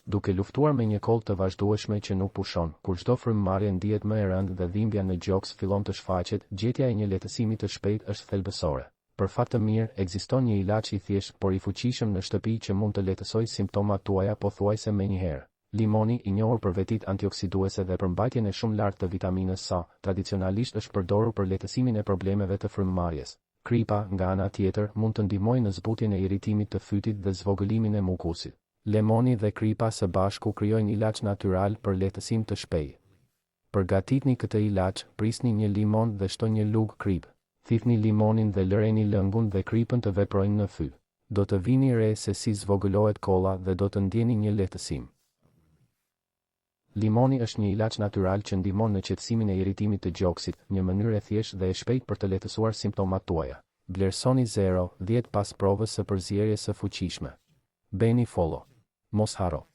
duke luftuar me një kollë të vazhdueshme që nuk pushon. Kur çdo frymëmarrje ndihet më e rëndë dhe dhimbja në gjoks fillon të shfaqet, gjetja e një lehtësimi të shpejtë është thelbësore. Për fat të mirë, ekziston një ilaç i thjeshtë por i fuqishëm në shtëpi që mund të lehtësojë simptomat tuaja pothuajse menjëherë. Limoni, i njohur për vetitë antioksiduese dhe përmbajtjen e shumë lartë të vitaminës C, tradicionalisht është përdorur për lehtësimin e problemeve të frymëmarrjes. Kripa, nga ana tjetër, mund të ndihmojë në zbutjen e irritimit të fytit dhe zvogëlimin e mukusit. Lemoni dhe kripa së bashku krijojnë ilaç natyral për lehtësim të shpejtë. Përgatitni këtë ilaç, prisni një limon dhe shtoni një lugë krip. Thithni limonin dhe lëreni lëngun dhe kripën të veprojnë në fy. Do të vini re se si zvogëlohet kolla dhe do të ndjeni një lehtësim. Limoni është një ilaç natyral që ndihmon në qetësimin e irritimit të gjoksit, një mënyrë e thjeshtë dhe e shpejtë për të lehtësuar simptomat tuaja. Vlerësoni 0-10 pas provës së përzierjes së fuqishme. Bëni follow. Mos haro.